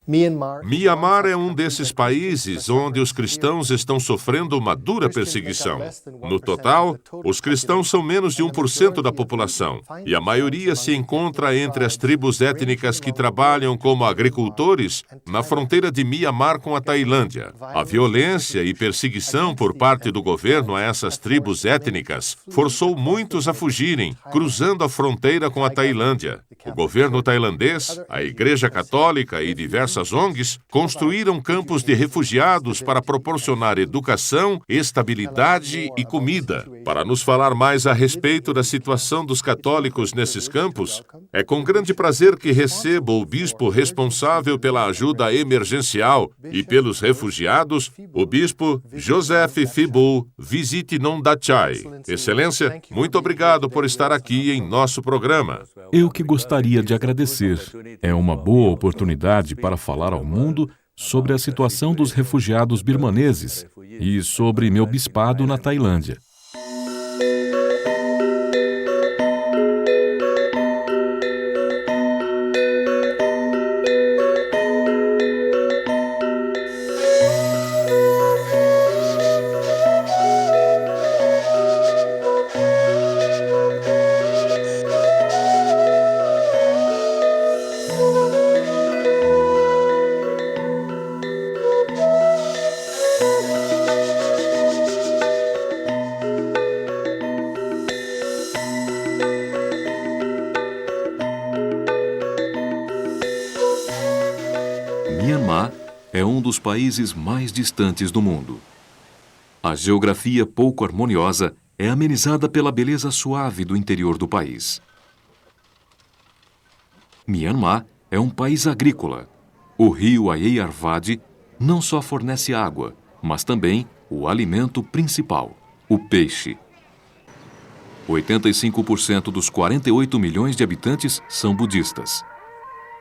Mianmar é um desses países onde os cristãos estão sofrendo uma dura perseguição. No total, os cristãos são menos de 1% da população, e a maioria se encontra entre as tribos étnicas que trabalham como agricultores na fronteira de Mianmar com a Tailândia. A violência e perseguição por parte do governo a essas tribos étnicas forçou muitos a fugirem, cruzando a fronteira com a Tailândia. O governo tailandês, a Igreja Católica e diversas ONGs construíram campos de refugiados para proporcionar educação, estabilidade e comida. Para nos falar mais a respeito da situação dos católicos nesses campos, é com grande prazer que recebo o bispo responsável pela ajuda emergencial e pelos refugiados, o bispo Joseph Fibu Visite Nondachai. Excelência, muito obrigado por estar aqui em nosso programa. Eu que gostaria de agradecer. É uma boa oportunidade para falar ao mundo sobre a situação dos refugiados birmaneses e sobre meu bispado na Tailândia. Mianmar é um dos países mais distantes do mundo. A geografia pouco harmoniosa é amenizada pela beleza suave do interior do país. Mianmar é um país agrícola. O rio Ayeyarwady não só fornece água, mas também o alimento principal, o peixe. 85% dos 48 milhões de habitantes são budistas.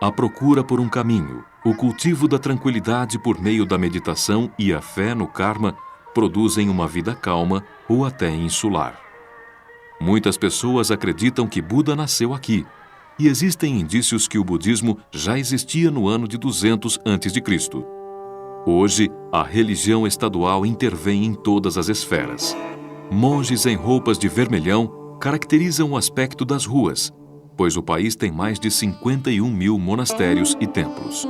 A procura por um caminho, o cultivo da tranquilidade por meio da meditação e a fé no karma produzem uma vida calma ou até insular. Muitas pessoas acreditam que Buda nasceu aqui, e existem indícios que o budismo já existia no ano de 200 a.C. Hoje, a religião estadual intervém em todas as esferas. Monges em roupas de vermelhão caracterizam o aspecto das ruas, pois o país tem mais de 51 mil monastérios e templos.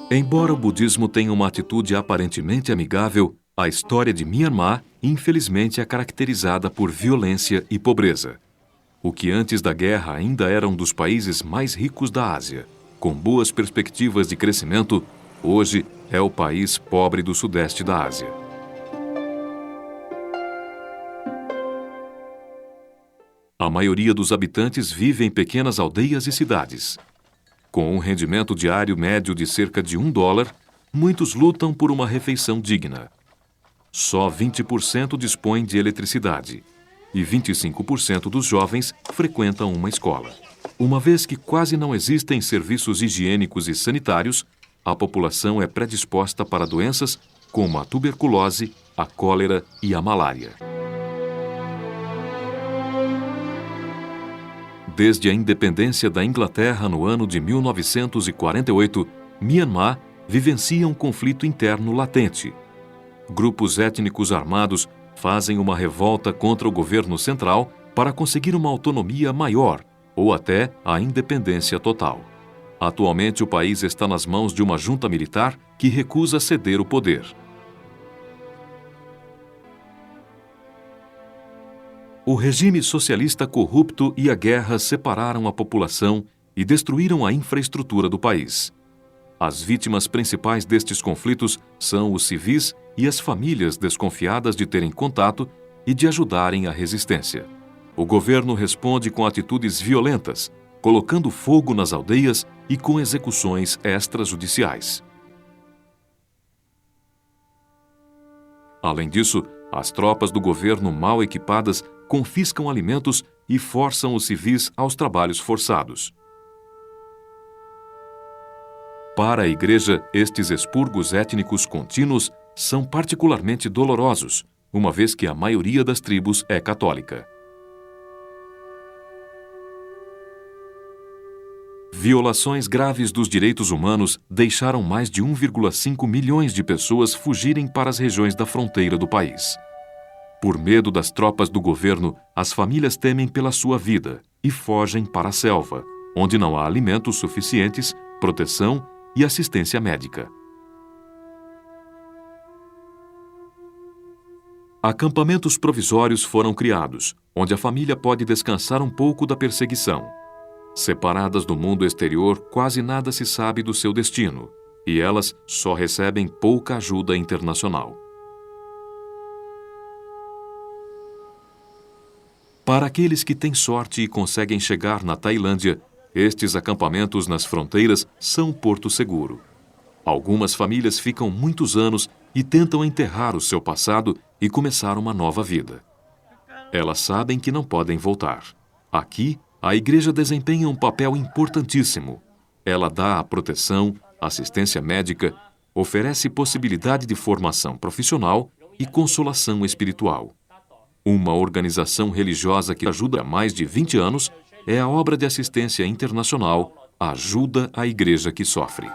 Embora o budismo tenha uma atitude aparentemente amigável, a história de Mianmar, infelizmente, é caracterizada por violência e pobreza. O que antes da guerra ainda era um dos países mais ricos da Ásia, com boas perspectivas de crescimento, hoje é o país pobre do sudeste da Ásia. A maioria dos habitantes vive em pequenas aldeias e cidades. Com um rendimento diário médio de cerca de $1, muitos lutam por uma refeição digna. Só 20% dispõem de eletricidade e 25% dos jovens frequentam uma escola. Uma vez que quase não existem serviços higiênicos e sanitários, a população é predisposta para doenças como a tuberculose, a cólera e a malária. Desde a independência da Inglaterra no ano de 1948, Mianmar vivencia um conflito interno latente. Grupos étnicos armados fazem uma revolta contra o governo central para conseguir uma autonomia maior ou até a independência total. Atualmente, o país está nas mãos de uma junta militar que recusa ceder o poder. O regime socialista corrupto e a guerra separaram a população e destruíram a infraestrutura do país. As vítimas principais destes conflitos são os civis e as famílias desconfiadas de terem contato e de ajudarem a resistência. O governo responde com atitudes violentas, colocando fogo nas aldeias e com execuções extrajudiciais. Além disso, as tropas do governo mal equipadas confiscam alimentos e forçam os civis aos trabalhos forçados. Para a Igreja, estes expurgos étnicos contínuos são particularmente dolorosos, uma vez que a maioria das tribos é católica. Violações graves dos direitos humanos deixaram mais de 1,5 milhões de pessoas fugirem para as regiões da fronteira do país. Por medo das tropas do governo, as famílias temem pela sua vida e fogem para a selva, onde não há alimentos suficientes, proteção e assistência médica. Acampamentos provisórios foram criados, onde a família pode descansar um pouco da perseguição. Separadas do mundo exterior, quase nada se sabe do seu destino, e elas só recebem pouca ajuda internacional. Para aqueles que têm sorte e conseguem chegar na Tailândia, estes acampamentos nas fronteiras são um porto seguro. Algumas famílias ficam muitos anos e tentam enterrar o seu passado e começar uma nova vida. Elas sabem que não podem voltar. Aqui, a igreja desempenha um papel importantíssimo. Ela dá a proteção, assistência médica, oferece possibilidade de formação profissional e consolação espiritual. Uma organização religiosa que ajuda há mais de 20 anos é a obra de assistência internacional Ajuda à Igreja que Sofre.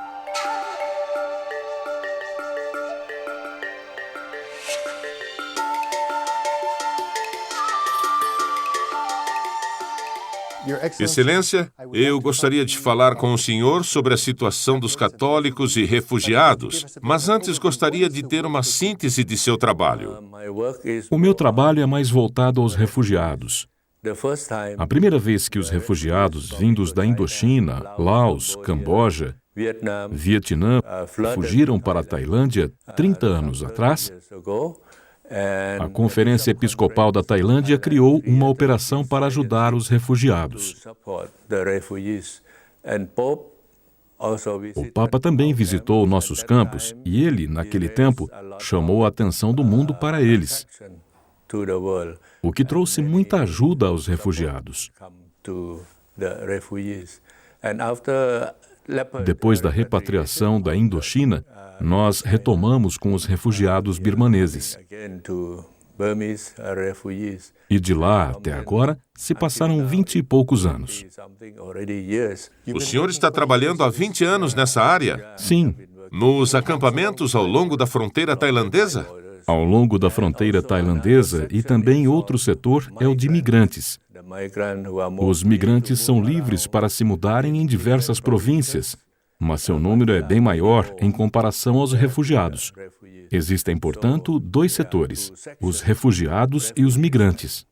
Excelência, eu gostaria de falar com o senhor sobre a situação dos católicos e refugiados, mas antes gostaria de ter uma síntese de seu trabalho. O meu trabalho é mais voltado aos refugiados. A primeira vez que os refugiados vindos da Indochina, Laos, Camboja, Vietnã fugiram para a Tailândia 30 anos atrás, a Conferência Episcopal da Tailândia criou uma operação para ajudar os refugiados. O Papa também visitou nossos campos e ele, naquele tempo, chamou a atenção do mundo para eles, o que trouxe muita ajuda aos refugiados. Depois da repatriação da Indochina, nós retomamos com os refugiados birmaneses. E de lá até agora, se passaram 20 e poucos anos. O senhor está trabalhando há 20 anos nessa área? Sim. Nos acampamentos ao longo da fronteira tailandesa? Ao longo da fronteira tailandesa e também outro setor é o de migrantes. Os migrantes são livres para se mudarem em diversas províncias, mas seu número é bem maior em comparação aos refugiados. Existem, portanto, dois setores, os refugiados e os migrantes.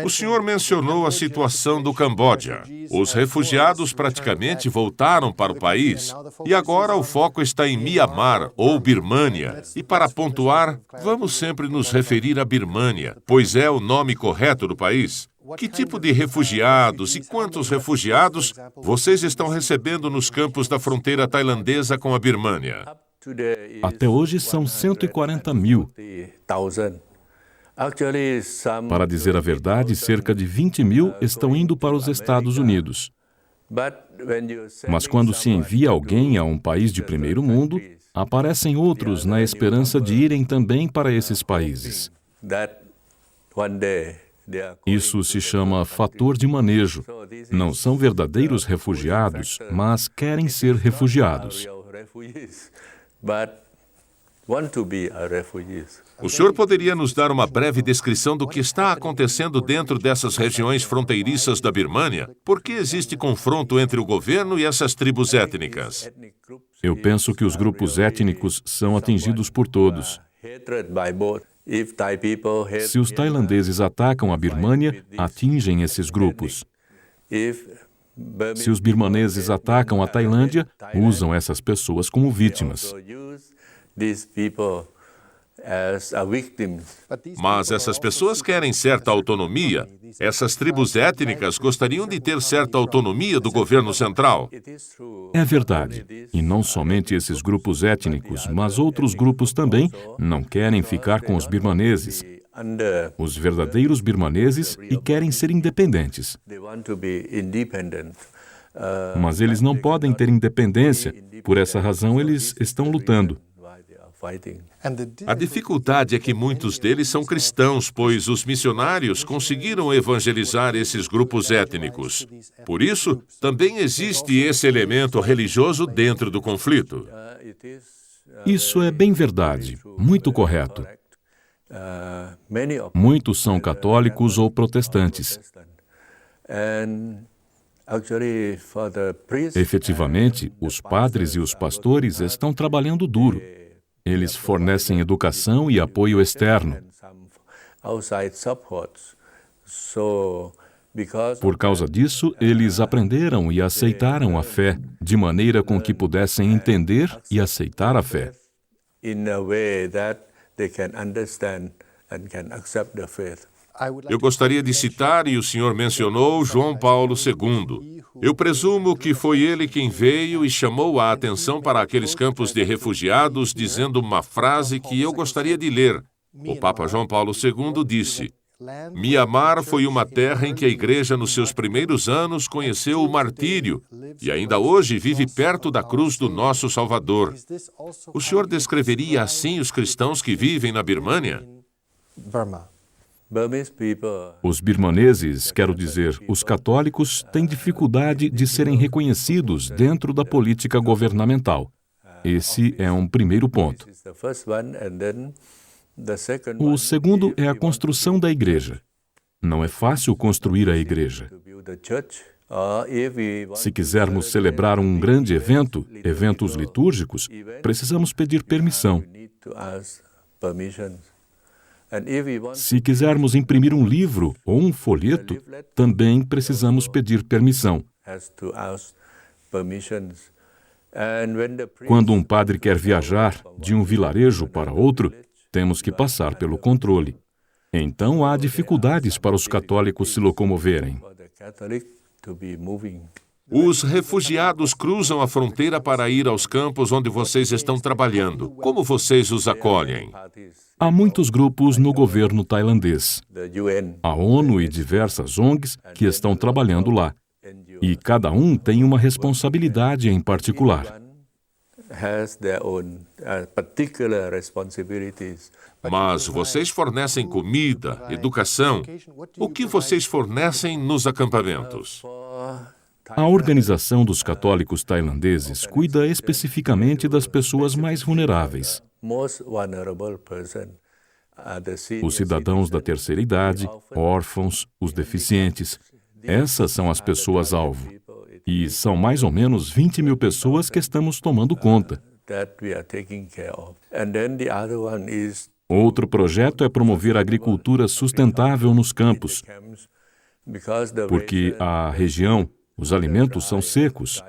O senhor mencionou a situação do Camboja. Os refugiados praticamente voltaram para o país e agora o foco está em Mianmar ou Birmânia. E para pontuar, vamos sempre nos referir a Birmânia, pois é o nome correto do país. Que tipo de refugiados e quantos refugiados vocês estão recebendo nos campos da fronteira tailandesa com a Birmânia? Até hoje são 140 mil. Para dizer a verdade, cerca de 20 mil estão indo para os Estados Unidos. Mas quando se envia alguém a um país de primeiro mundo, aparecem outros na esperança de irem também para esses países. Isso se chama fator de manejo. Não são verdadeiros refugiados, mas querem ser refugiados. O senhor poderia nos dar uma breve descrição do que está acontecendo dentro dessas regiões fronteiriças da Birmânia? Por que existe confronto entre o governo e essas tribos étnicas? Eu penso que os grupos étnicos são atingidos por todos. Se os tailandeses atacam a Birmânia, atingem esses grupos. Se os birmaneses atacam a Tailândia, usam essas pessoas como vítimas. Mas essas pessoas querem certa autonomia. Essas tribos étnicas gostariam de ter certa autonomia do governo central. É verdade. E não somente esses grupos étnicos, mas outros grupos também não querem ficar com os birmaneses, os verdadeiros birmaneses, e querem ser independentes. Mas eles não podem ter independência. Por essa razão, eles estão lutando. A dificuldade é que muitos deles são cristãos, pois os missionários conseguiram evangelizar esses grupos étnicos. Por isso, também existe esse elemento religioso dentro do conflito. Isso é bem verdade, muito correto. Muitos são católicos ou protestantes. Efetivamente, os padres e os pastores estão trabalhando duro. Eles fornecem educação e apoio externo. Por causa disso, eles aprenderam e aceitaram a fé, de maneira com que pudessem entender e aceitar a fé. Eu gostaria de citar, e o senhor mencionou, João Paulo II. Eu presumo que foi ele quem veio e chamou a atenção para aqueles campos de refugiados, dizendo uma frase que eu gostaria de ler. O Papa João Paulo II disse: Mianmar foi uma terra em que a igreja, nos seus primeiros anos, conheceu o martírio e ainda hoje vive perto da cruz do nosso Salvador. O senhor descreveria assim os cristãos que vivem na Birmânia? Os birmaneses, quero dizer, os católicos, têm dificuldade de serem reconhecidos dentro da política governamental. Esse é um primeiro ponto. O segundo é a construção da igreja. Não é fácil construir a igreja. Se quisermos celebrar um grande evento, eventos litúrgicos, precisamos pedir permissão. Se quisermos imprimir um livro ou um folheto, também precisamos pedir permissão. Quando um padre quer viajar de um vilarejo para outro, temos que passar pelo controle. Então há dificuldades para os católicos se locomoverem. Os refugiados cruzam a fronteira para ir aos campos onde vocês estão trabalhando. Como vocês os acolhem? Há muitos grupos no governo tailandês. A ONU e diversas ONGs que estão trabalhando lá. E cada um tem uma responsabilidade em particular. Mas vocês fornecem comida, educação. O que vocês fornecem nos acampamentos? A Organização dos Católicos Tailandeses cuida especificamente das pessoas mais vulneráveis. Os cidadãos da terceira idade, órfãos, os deficientes. Essas são as pessoas-alvo. E são mais ou menos 20 mil pessoas que estamos tomando conta. Outro projeto é promover a agricultura sustentável nos campos, porque a região, os alimentos são secos.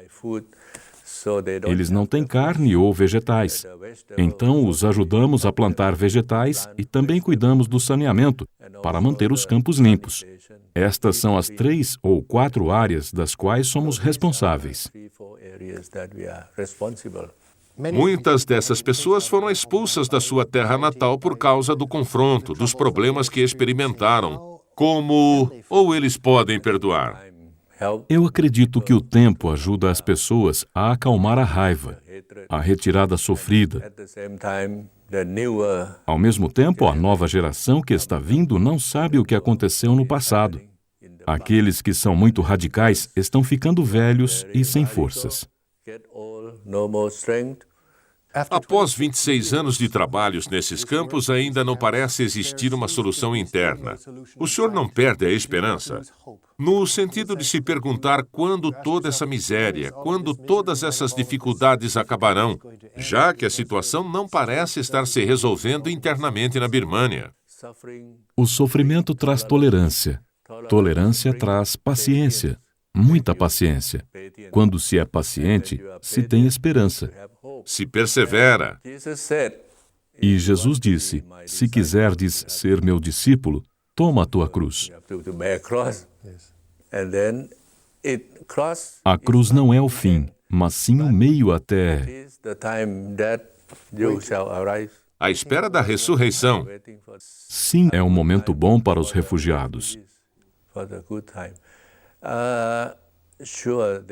Eles não têm carne ou vegetais. Então, os ajudamos a plantar vegetais e também cuidamos do saneamento para manter os campos limpos. Estas são as 3 ou 4 áreas das quais somos responsáveis. Muitas dessas pessoas foram expulsas da sua terra natal por causa do confronto, dos problemas que experimentaram. Como ou eles podem perdoar? Eu acredito que o tempo ajuda as pessoas a acalmar a raiva, a retirada sofrida. Ao mesmo tempo, a nova geração que está vindo não sabe o que aconteceu no passado. Aqueles que são muito radicais estão ficando velhos e sem forças. Após 26 anos de trabalhos nesses campos, ainda não parece existir uma solução interna. O senhor não perde a esperança? No sentido de se perguntar quando toda essa miséria, quando todas essas dificuldades acabarão, já que a situação não parece estar se resolvendo internamente na Birmânia. O sofrimento traz tolerância. Tolerância traz paciência, muita paciência. Quando se é paciente, se tem esperança. Se persevera. E Jesus disse: se quiserdes ser meu discípulo, toma a tua cruz. A cruz não é o fim, mas sim o meio até... À espera da ressurreição. Sim, é um momento bom para os refugiados.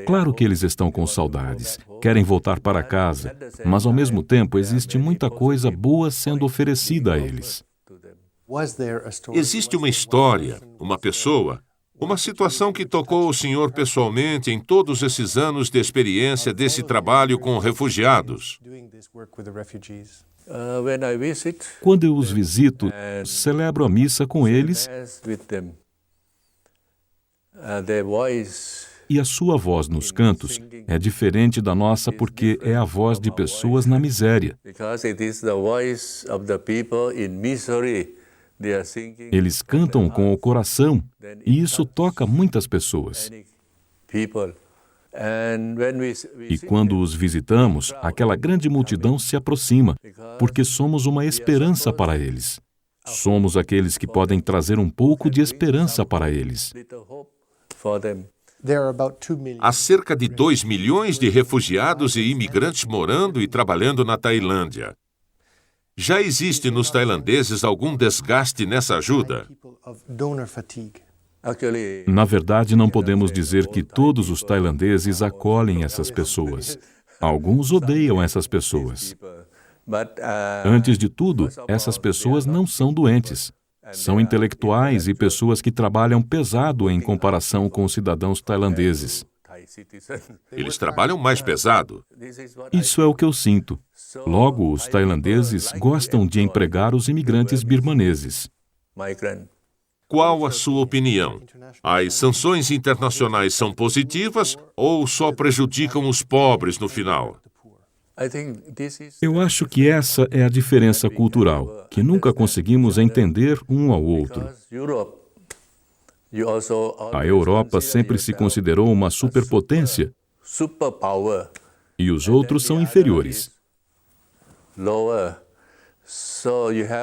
Claro que eles estão com saudades, querem voltar para casa, mas ao mesmo tempo existe muita coisa boa sendo oferecida a eles. Existe uma história, uma pessoa, uma situação que tocou o senhor pessoalmente em todos esses anos de experiência desse trabalho com refugiados? Quando eu os visito, celebro a missa com eles e a sua voz nos cantos é diferente da nossa porque é a voz de pessoas na miséria. Eles cantam com o coração e isso toca muitas pessoas. E quando os visitamos, aquela grande multidão se aproxima, porque somos uma esperança para eles. Somos aqueles que podem trazer um pouco de esperança para eles. Há cerca de 2 milhões de refugiados e imigrantes morando e trabalhando na Tailândia. Já existe nos tailandeses algum desgaste nessa ajuda? Na verdade, não podemos dizer que todos os tailandeses acolhem essas pessoas. Alguns odeiam essas pessoas. Antes de tudo, essas pessoas não são doentes. São intelectuais e pessoas que trabalham pesado em comparação com os cidadãos tailandeses. Eles trabalham mais pesado. Isso é o que eu sinto. Logo, os tailandeses gostam de empregar os imigrantes birmaneses. Qual a sua opinião? As sanções internacionais são positivas ou só prejudicam os pobres no final? Eu acho que essa é a diferença cultural, que nunca conseguimos entender um ao outro. A Europa sempre se considerou uma superpotência e os outros são inferiores.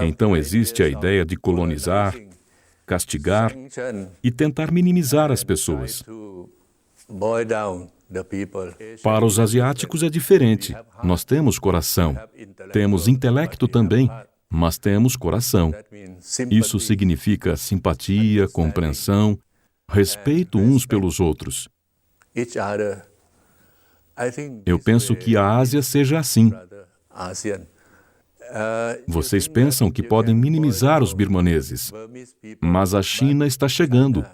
Então existe a ideia de colonizar, castigar e tentar minimizar as pessoas. Para os asiáticos é diferente. Nós temos coração, temos intelecto também, mas temos coração. Isso significa simpatia, compreensão, respeito uns pelos outros. Eu penso que a Ásia seja assim. Vocês pensam que podem minimizar os birmaneses, mas a China está chegando,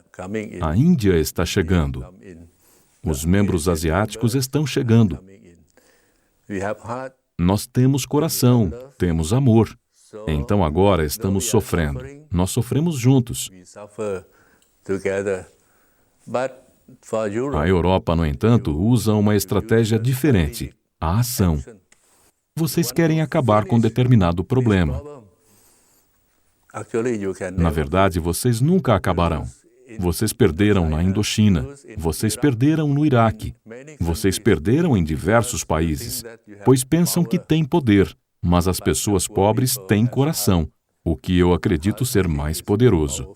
a Índia está chegando, os membros asiáticos estão chegando. Nós temos coração, temos amor. Então agora estamos sofrendo. Nós sofremos juntos. A Europa, no entanto, usa uma estratégia diferente, a ação. Vocês querem acabar com determinado problema. Na verdade, vocês nunca acabarão. Vocês perderam na Indochina, vocês perderam no Iraque, vocês perderam em diversos países, pois pensam que têm poder, mas as pessoas pobres têm coração, o que eu acredito ser mais poderoso.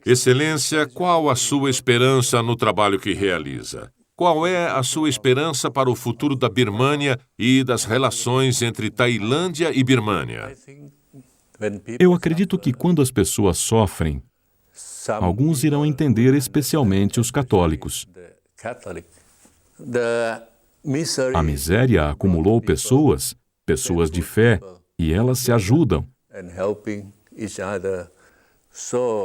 Excelência, qual a sua esperança no trabalho que realiza? Qual é a sua esperança para o futuro da Birmânia e das relações entre Tailândia e Birmânia? Eu acredito que quando as pessoas sofrem, alguns irão entender, especialmente os católicos. A miséria acumulou pessoas de fé, e elas se ajudam.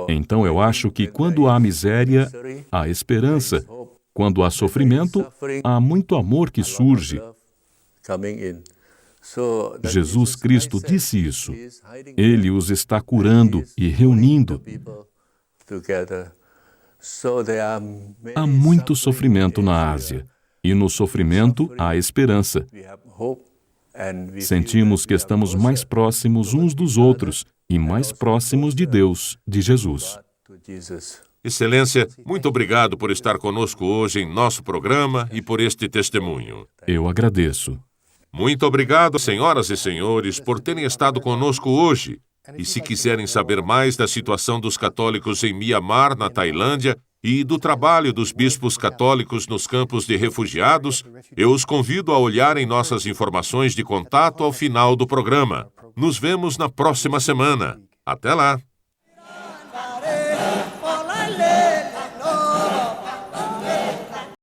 Então eu acho que quando há miséria, há esperança. Quando há sofrimento, há muito amor que surge. Jesus Cristo disse isso. Ele os está curando e reunindo. Há muito sofrimento na Ásia, e no sofrimento há esperança. Sentimos que estamos mais próximos uns dos outros e mais próximos de Deus, de Jesus. Excelência, muito obrigado por estar conosco hoje em nosso programa e por este testemunho. Eu agradeço. Muito obrigado, senhoras e senhores, por terem estado conosco hoje. E se quiserem saber mais da situação dos católicos em Mianmar, na Tailândia, e do trabalho dos bispos católicos nos campos de refugiados, eu os convido a olharem nossas informações de contato ao final do programa. Nos vemos na próxima semana. Até lá!